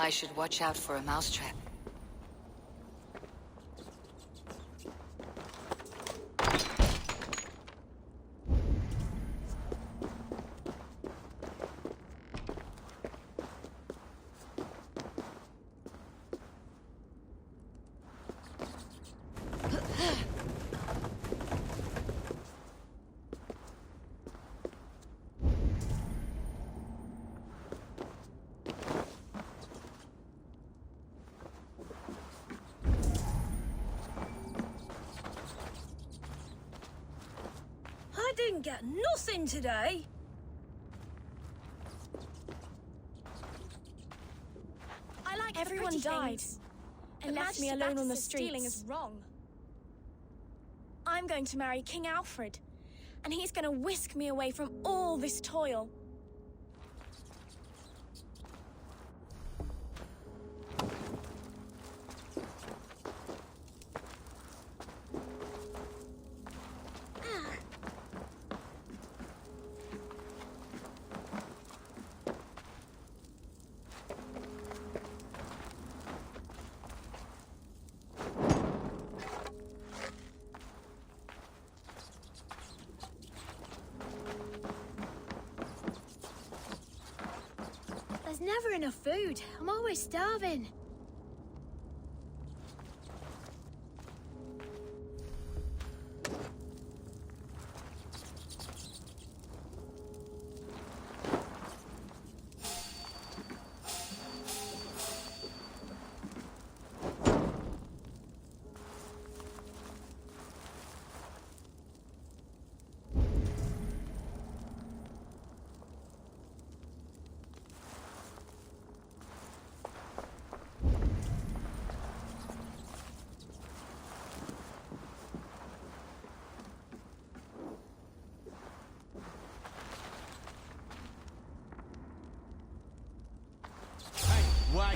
I should watch out for a mousetrap. I didn't get nothing today. I like Everyone died and left me alone on the streets. Stealing is wrong. I'm going to marry King Alfred, and he's going to whisk me away from all this toil. There's never enough food. I'm always starving. Why?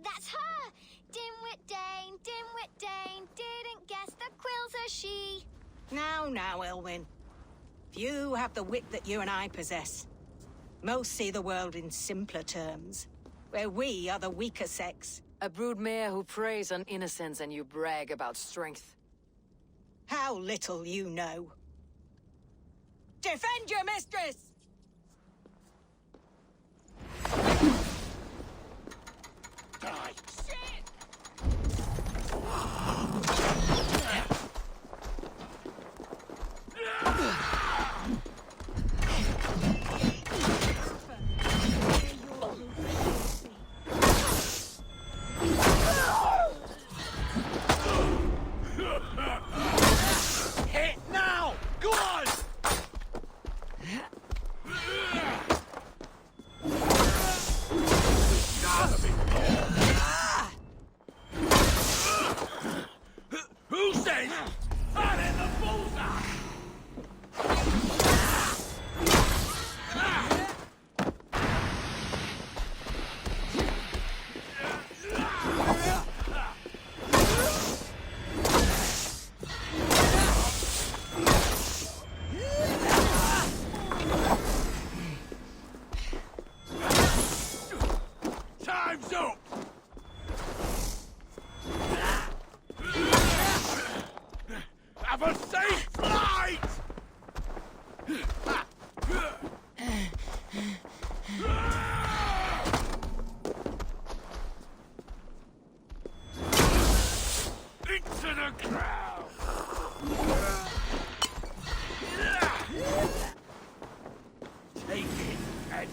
That's her! Dimwit Dane, didn't guess the quill's a she. Now, Elwyn. Few have the wit that you and I possess. Most see the world in simpler terms, where we are the weaker sex. A broodmare who preys on innocence and you brag about strength. How little you know. Defend your mistress! Die! Hit now! Go on! Have a safe flight! Into the crowd! Take it, Ed.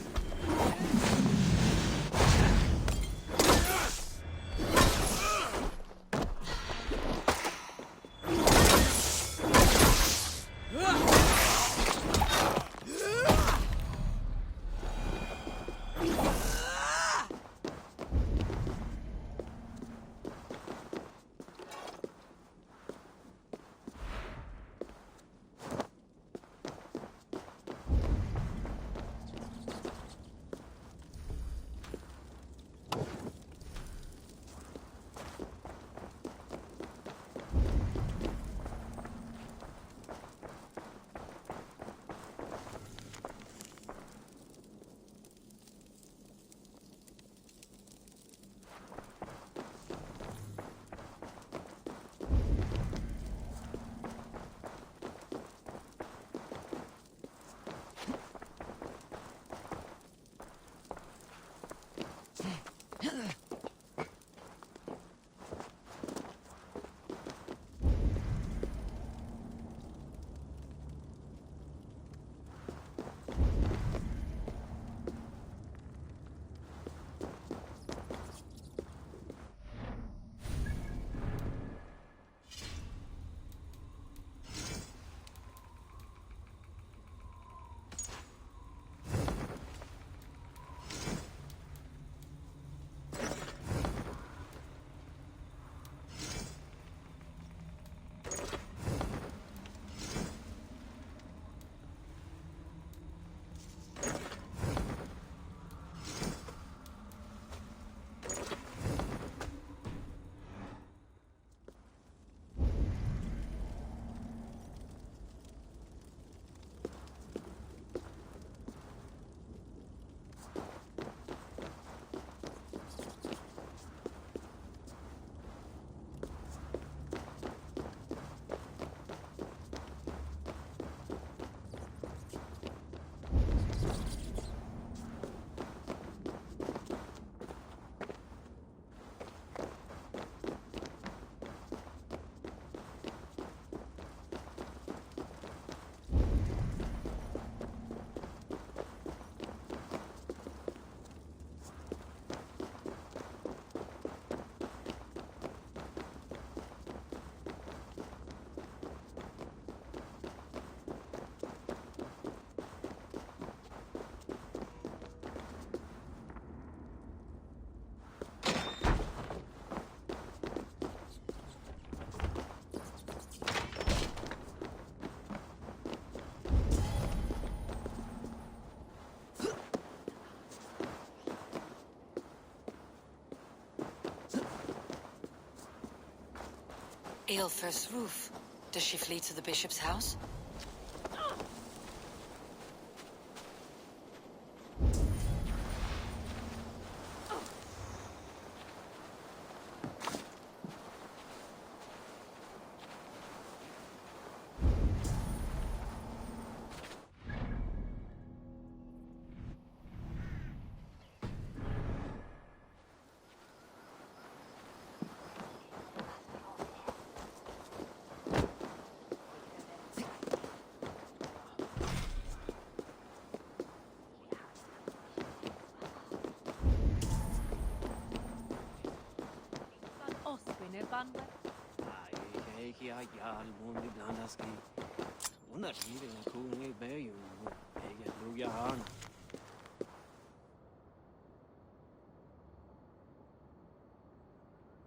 Aelfir's roof. Does she flee to the bishop's house?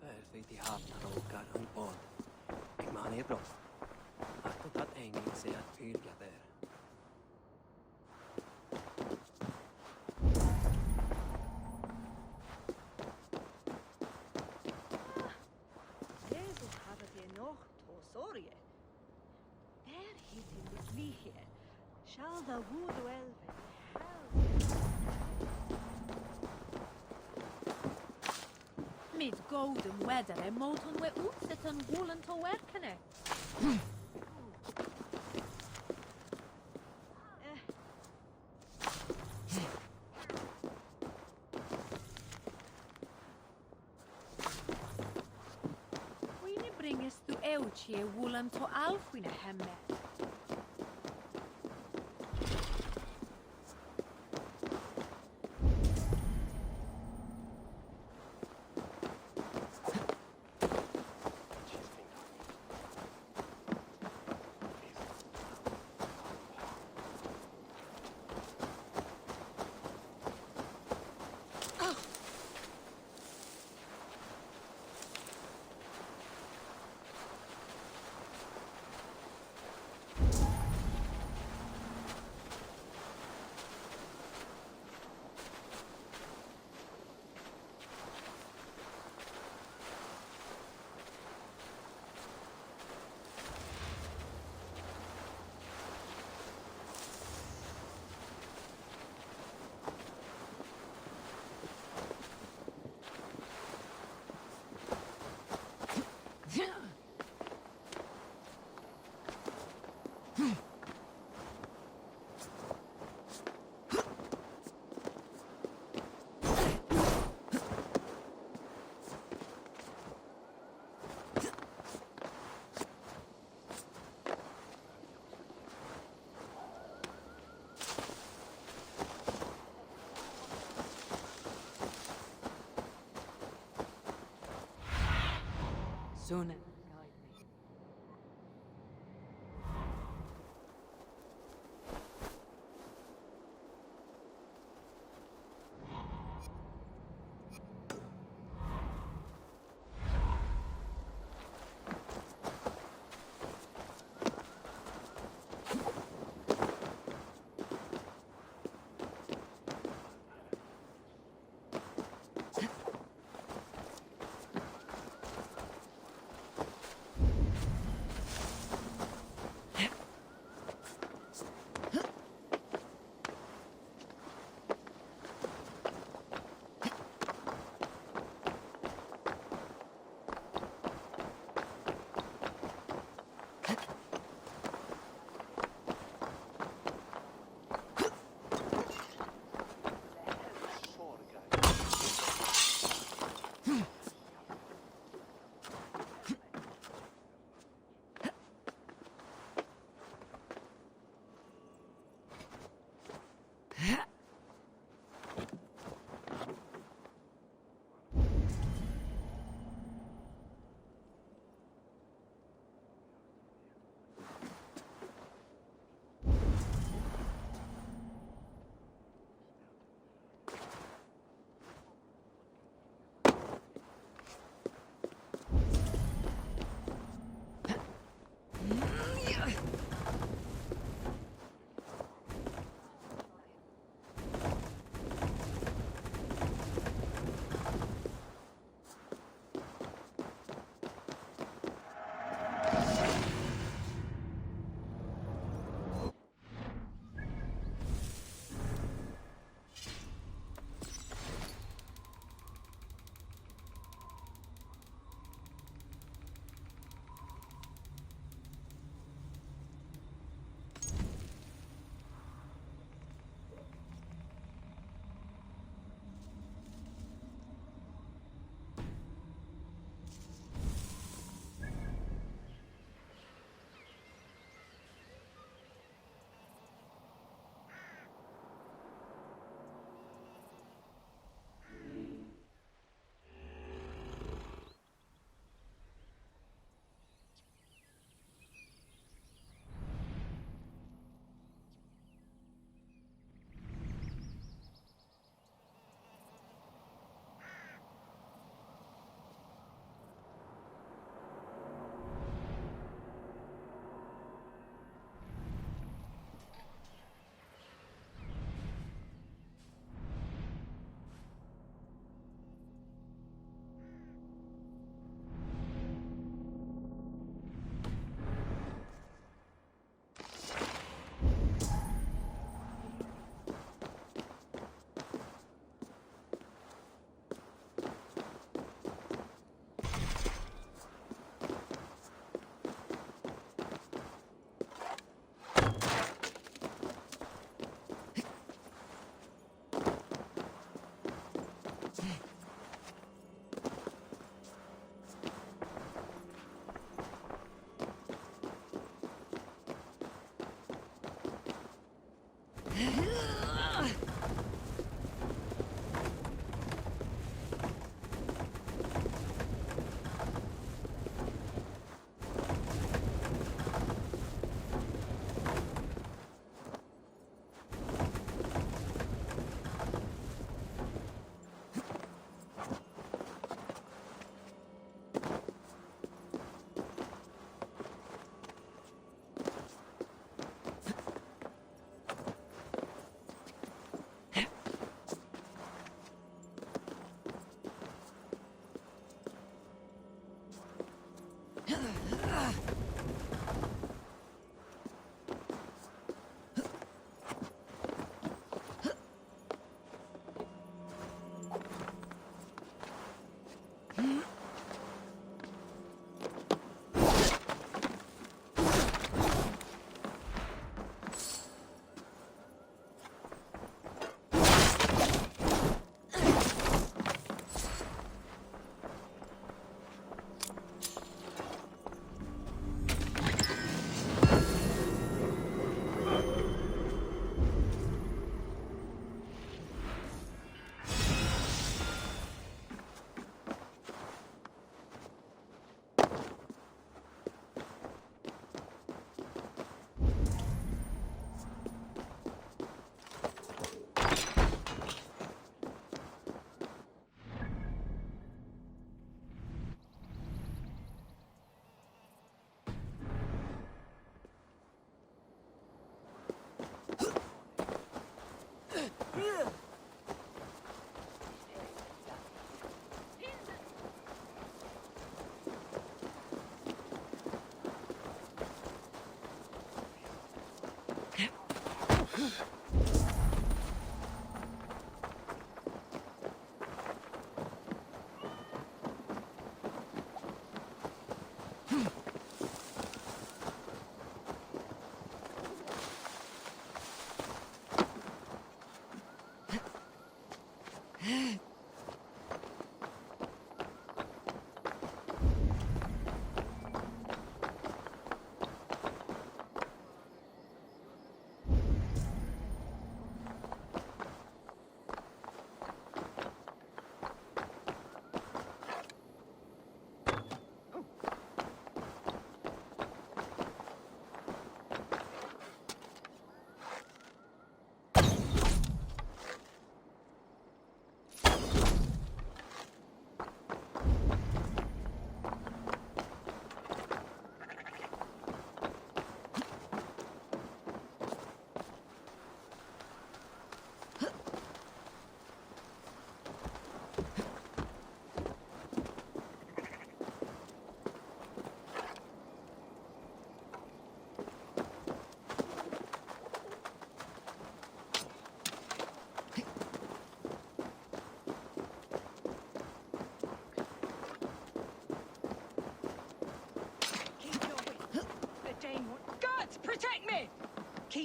Perfect i havnar åkar ombord. Man är bra. Att det att ängeln ser att yrka där. Jesus hade det nog och sorge. Där hittar vi slihe. Shall the wood well Mid golden weather e molton we utset an woolen to werkene. Wini bringes du euchi e woolen to alfwine hemme. Soon.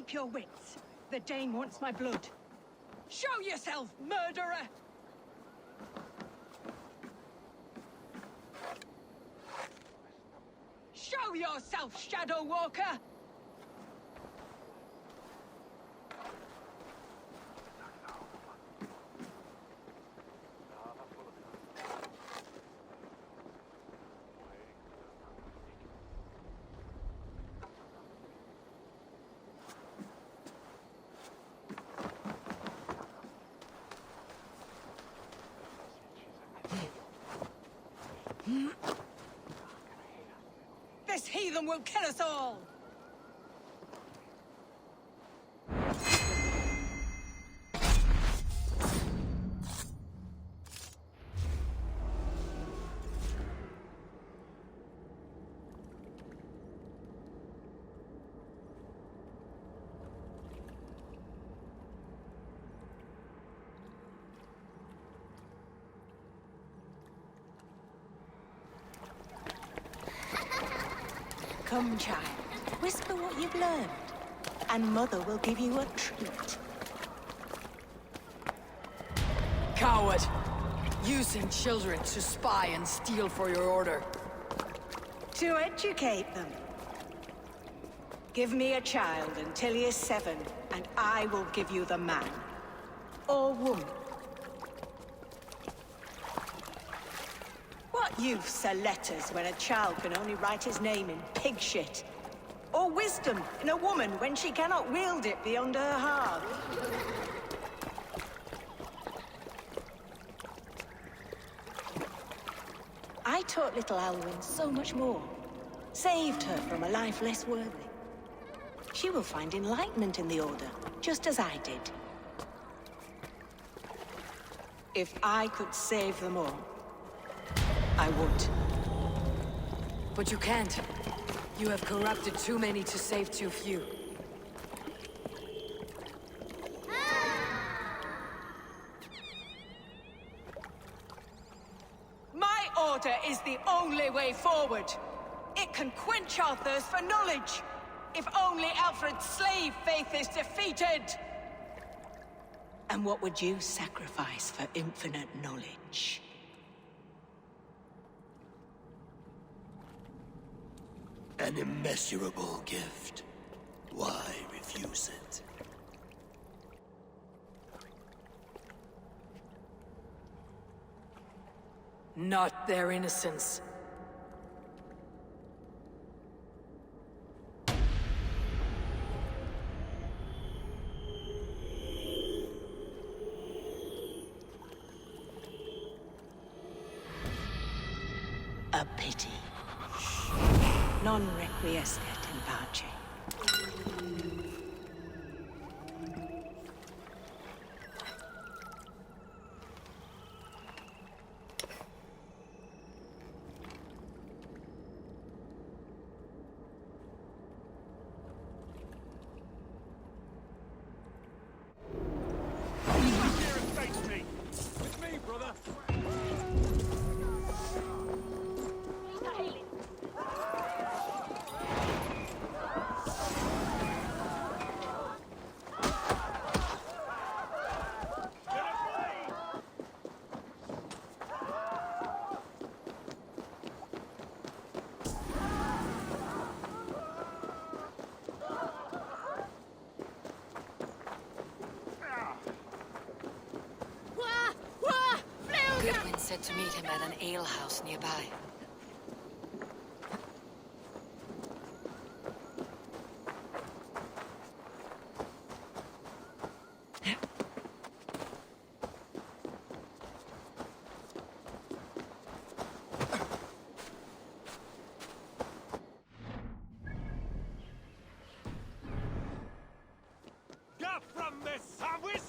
keep your wits. The Dane wants my blood. Show yourself, murderer! Show yourself, Shadow Walker! This heathen will kill us all! Come, child. Whisper what you've learned, and Mother will give you a treat. Coward! Using children to spy and steal for your order. To educate them. Give me a child until he is 7, and I will give you the man. Or woman. What use are letters when a child can only write his name in pig shit? Or wisdom in a woman when she cannot wield it beyond her heart? I taught little Alwyn so much more. Saved her from a life less worthy. She will find enlightenment in the Order, just as I did. If I could save them all, I would. But you can't. You have corrupted too many to save too few. My order is the only way forward. It can quench our thirst for knowledge. If only Alfred's slave faith is defeated. And what would you sacrifice for infinite knowledge? An immeasurable gift. Why refuse it? Not their innocence. A pity. Non requiescat in pace. Face me! With me, brother! Goodwin said to meet him at an alehouse nearby. Get from this sandwich!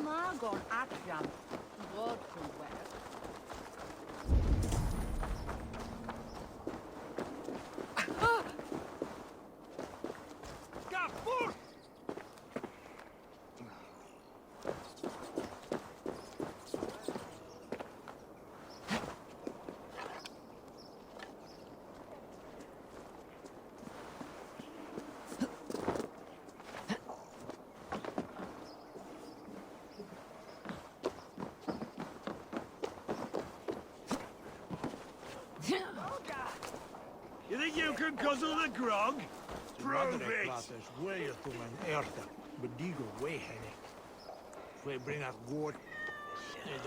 Margon Akjan, Lord Kunwer. You think you can guzzle the grog? Prove it! Way to an erta, but digo way henne. We bring a goat.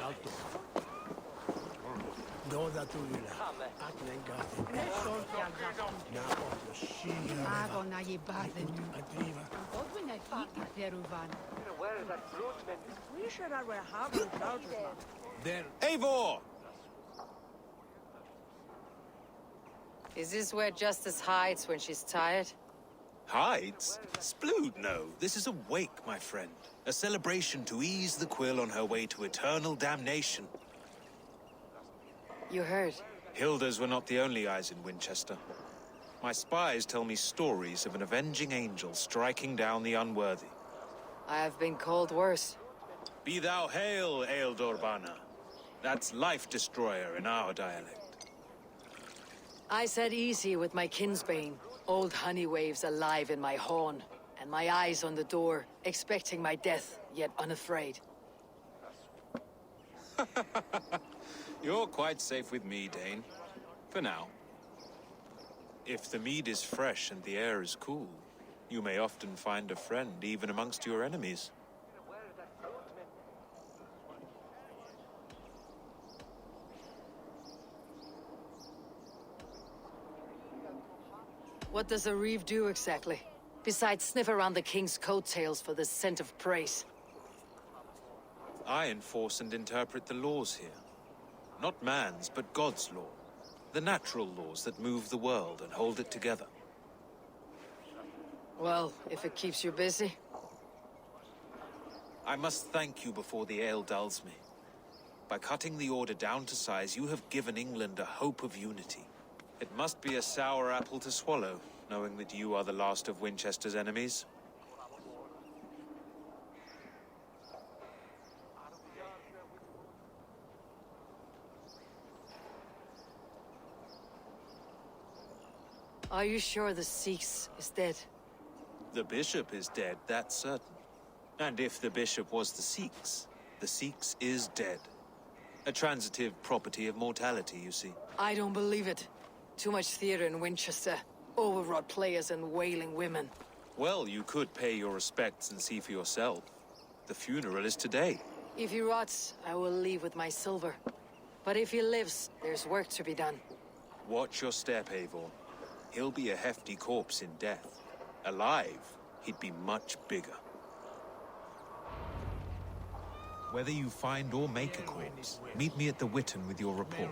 Alto. No, that tu vila. Atlen gaten. Na otro shina. Ago na je baden. Atriva. Odwin I fata deruvan. We should have a harbour trousers. Then Eivor! Is this where Justice hides when she's tired? Hides? Splood, no. This is a wake, my friend. A celebration to ease the quill on her way to eternal damnation. You heard. Hilda's were not the only eyes in Winchester. My spies tell me stories of an avenging angel striking down the unworthy. I have been called worse. Be thou hail, Ealdorbanna. That's life destroyer in our dialect. I said easy with my kinsbane. Old honey waves alive in my horn, and my eyes on the door, expecting my death, yet unafraid. You're quite safe with me, Dane. For now. If the mead is fresh and the air is cool, you may often find a friend even amongst your enemies. What does a reeve do exactly? Besides sniff around the king's coattails for the scent of praise. I enforce and interpret the laws here. Not man's, but God's law. The natural laws that move the world and hold it together. Well, if it keeps you busy. I must thank you before the ale dulls me. By cutting the order down to size, you have given England a hope of unity. It must be a sour apple to swallow, knowing that you are the last of Winchester's enemies. Are you sure the Sikhs is dead? The bishop is dead, that's certain. And if the bishop was the Sikhs is dead. A transitive property of mortality, you see. I don't believe it. Too much theater in Winchester. Overwrought players and wailing women. Well, you could pay your respects and see for yourself. The funeral is today. If he rots, I will leave with my silver. But if he lives, there's work to be done. Watch your step, Eivor. He'll be a hefty corpse in death. Alive, he'd be much bigger. Whether you find or make a corpse, meet me at the Witten with your report.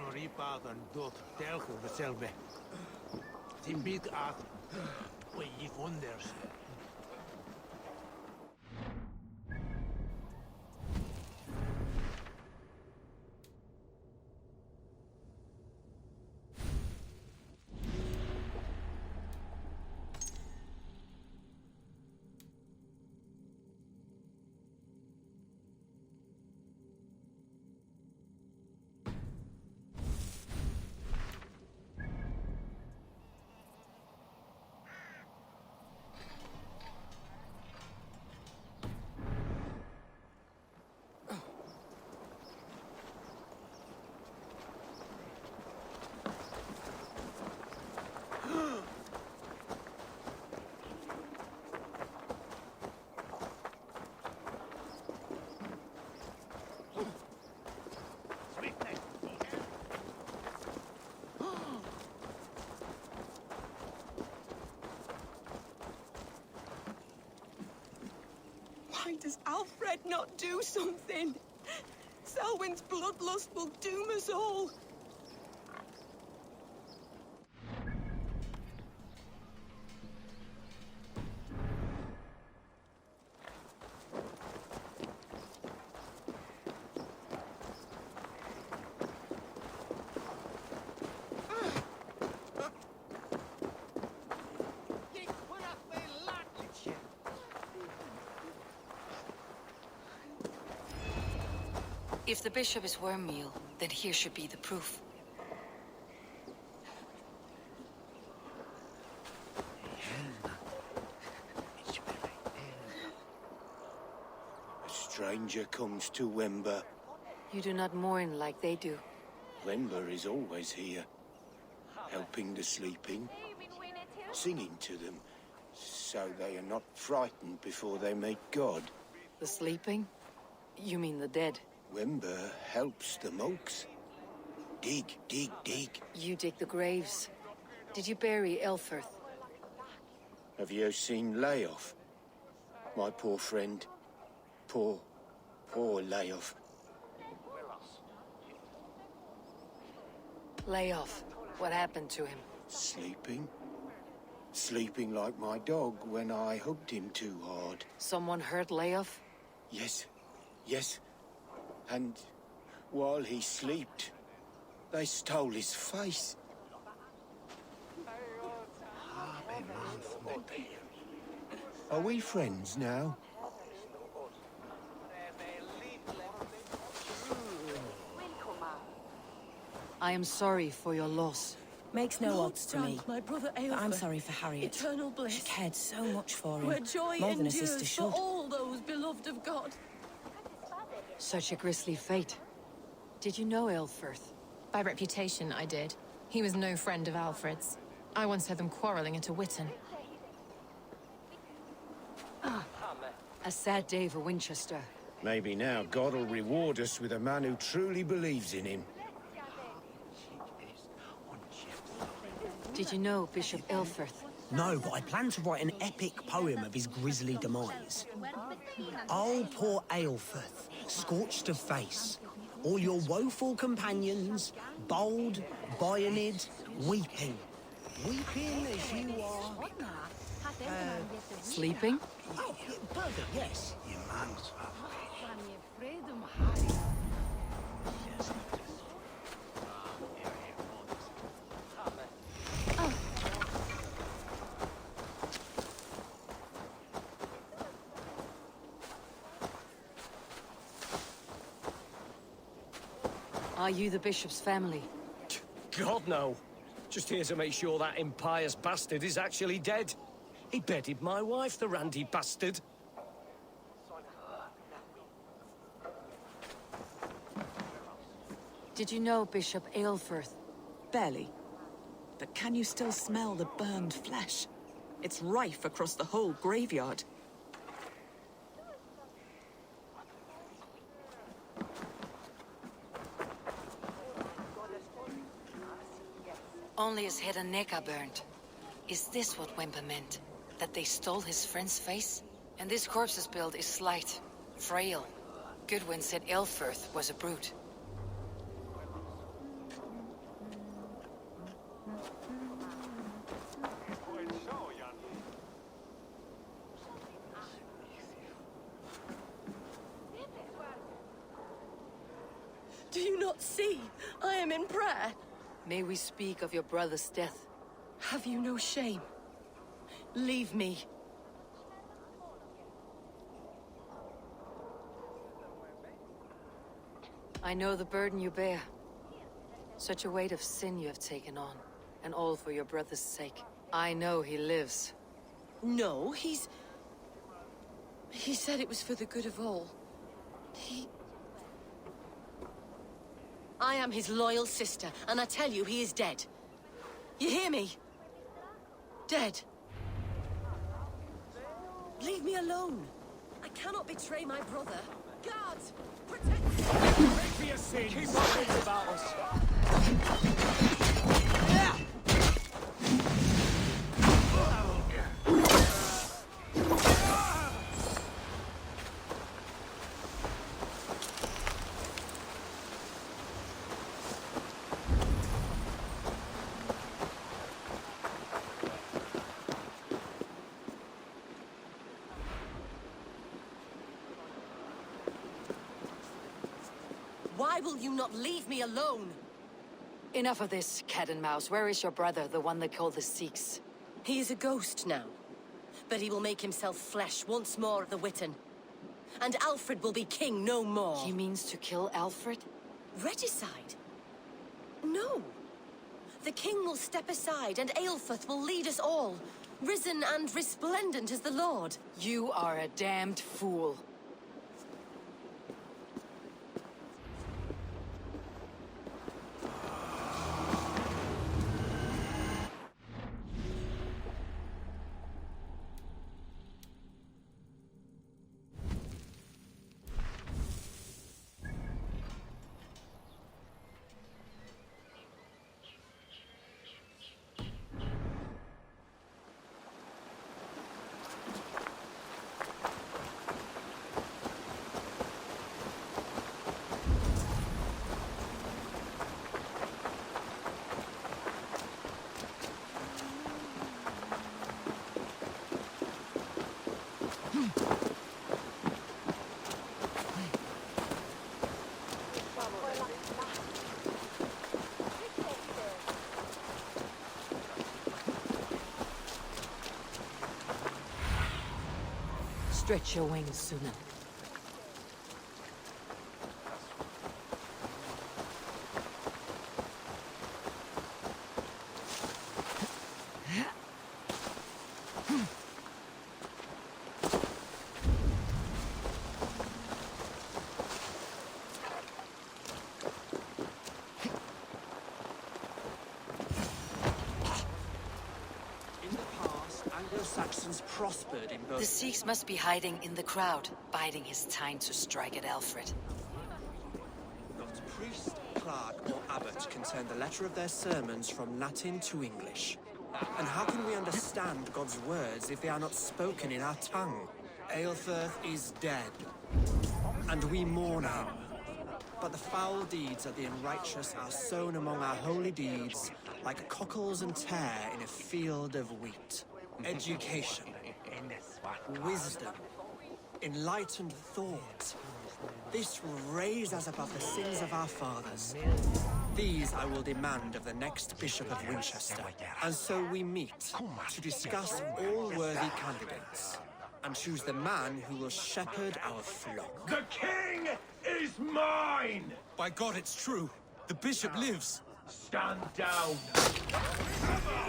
Why does Alfred not do something? Selwyn's bloodlust will doom us all. If the bishop is wormmeal, then here should be the proof. A stranger comes to Wember. You do not mourn like they do. Wember is always here. helping the sleeping, singing to them, so they are not frightened before they meet God. The sleeping? You mean the dead? Wember helps the monks. Dig, dig, dig. You dig the graves. Did you bury Elfirth? Have you seen Layoff? My poor friend. Poor Layoff. Lay off. What happened to him? Sleeping? Sleeping like my dog when I hugged him too hard. Someone hurt Layoff? Yes, yes. And while he slept, they stole his face. Are we friends now? I am sorry for your loss. Makes no odds to me. My brother But I'm sorry for Harriet. Eternal bliss. She cared so much for him. Where joy More than a endures sister for should. all those beloved of God. Such a grisly fate. Did you know Elfirth? By reputation, I did. He was no friend of Alfred's. I once heard them quarreling at a Witten. A sad day for Winchester. Maybe now God will reward us with a man who truly believes in him. Did you know Bishop Elfirth? No, but I plan to write an epic poem of his grisly demise. Oh, poor Aelfirth, scorched of face. All your woeful companions, bold, Bionid, weeping. Weeping as you are... Sleeping? Oh, perfect, yes. Are you the bishop's family? God, no. Just here to make sure that impious bastard is actually dead. He bedded my wife, the randy bastard. Did you know Bishop Aelfirth? Barely. But can you still smell the burned flesh? It's rife across the whole graveyard. Only his head and neck are burned. Is this what Wemper meant? That they stole his friend's face? And this corpse's build is slight, frail. Goodwin said Elfirth was a brute. Do you not see? I am in prayer. May we speak of your brother's death? Have you no shame? Leave me. I know the burden you bear. Such a weight of sin you have taken on, and all for your brother's sake. I know he lives. No, He said it was for the good of all. I am his loyal sister, and I tell you, he is dead. You hear me? Dead. Leave me alone. I cannot betray my brother. Guards, protect me! Pay for your sins! Keep on thinking about us! Why will you not leave me alone? Enough of this, cat and mouse. Where is your brother, the one they call the Sikhs? He is a ghost now. But he will make himself flesh once more at the Witten. And Alfred will be king no more. He means to kill Alfred? Regicide? No. The king will step aside and Aelfirth will lead us all. Risen and resplendent as the Lord. You are a damned fool. Stretch your wings, Suna. Saxons prospered in both. The Sikhs must be hiding in the crowd, biding his time to strike at Alfred. Not priest, clerk, or abbot can turn the letter of their sermons from Latin to English. And how can we understand God's words if they are not spoken in our tongue? Aelfirth is dead, and we mourn him. But the foul deeds of the unrighteous are sown among our holy deeds, like cockles and tare in a field of wheat. Education, wisdom, enlightened thought. This will raise us above the sins of our fathers. These I will demand of the next Bishop of Winchester. And so we meet to discuss all worthy candidates and choose the man who will shepherd our flock. The king is mine! By God, it's true. The bishop lives. Stand down!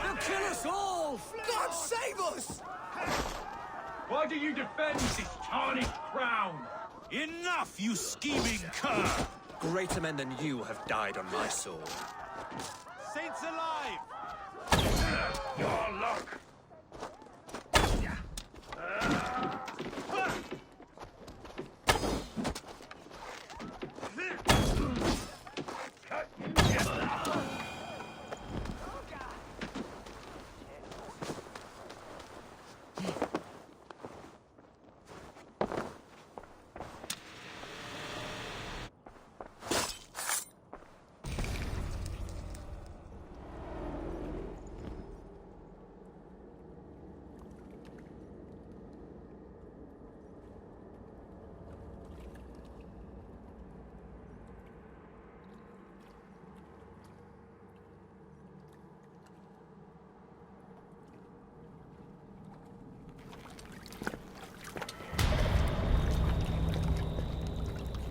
They'll kill us all! God save us! Why do you defend this tarnished crown? Enough, you scheming cur! Greater men than you have died on my sword. Saints alive! Your luck!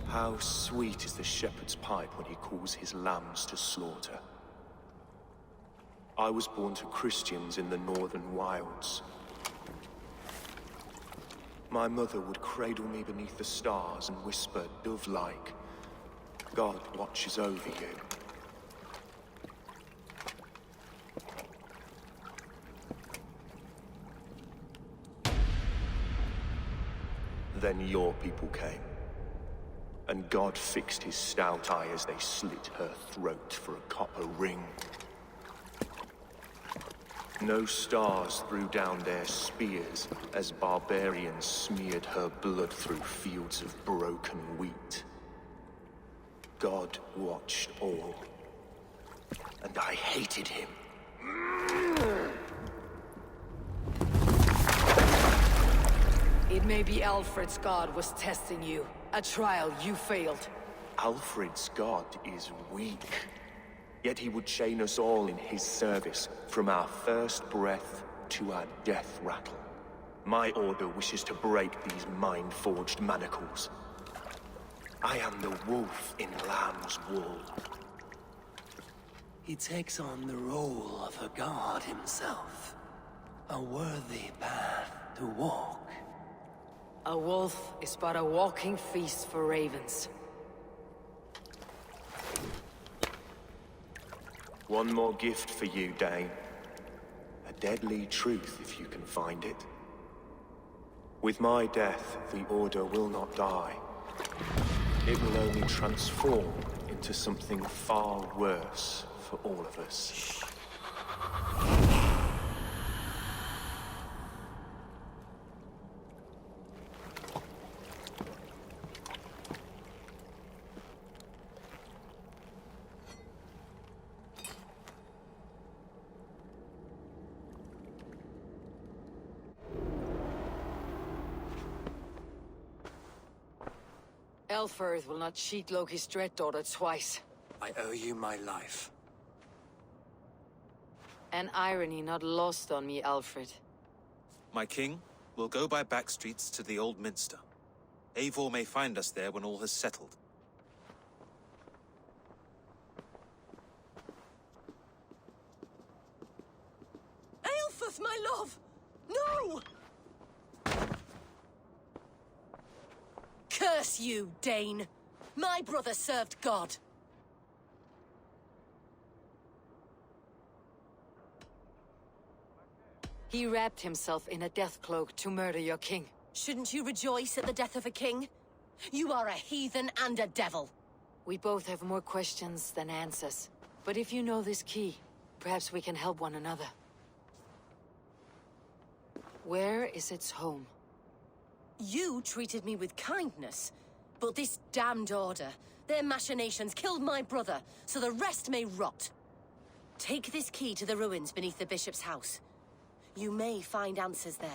How sweet is the shepherd's pipe when he calls his lambs to slaughter. I was born to Christians in the northern wilds. My mother would cradle me beneath the stars and whisper, dove-like, God watches over you. Then your people came. And God fixed his stout eye as they slit her throat for a copper ring. No stars threw down their spears as barbarians smeared her blood through fields of broken wheat. God watched all, and I hated him. It may be Alfred's god was testing you. A trial you failed. Alfred's god is weak. Yet he would chain us all in his service, from our first breath to our death rattle. My order wishes to break these mind-forged manacles. I am the wolf in lamb's wool. He takes on the role of a god himself. A worthy path to walk. A wolf is but a walking feast for ravens. One more gift for you, Dane. A deadly truth, if you can find it. With my death, the Order will not die. It will only transform into something far worse for all of us. Elfirth will not cheat Loki's dread daughter twice. I owe you my life. An irony not lost on me, Alfred. My king, We'll go by back streets to the old minster. Eivor may find us there when all has settled. Aelfrith, my love! No! Curse you, Dane! My brother served God. He wrapped himself in a death cloak to murder your king. Shouldn't you rejoice at the death of a king? You are a heathen and a devil. We both have more questions than answers. But if you know this key, perhaps we can help one another. Where is its home? You treated me with kindness, but this damned order, their machinations killed my brother, so the rest may rot. Take this key to the ruins beneath the bishop's house. You may find answers there.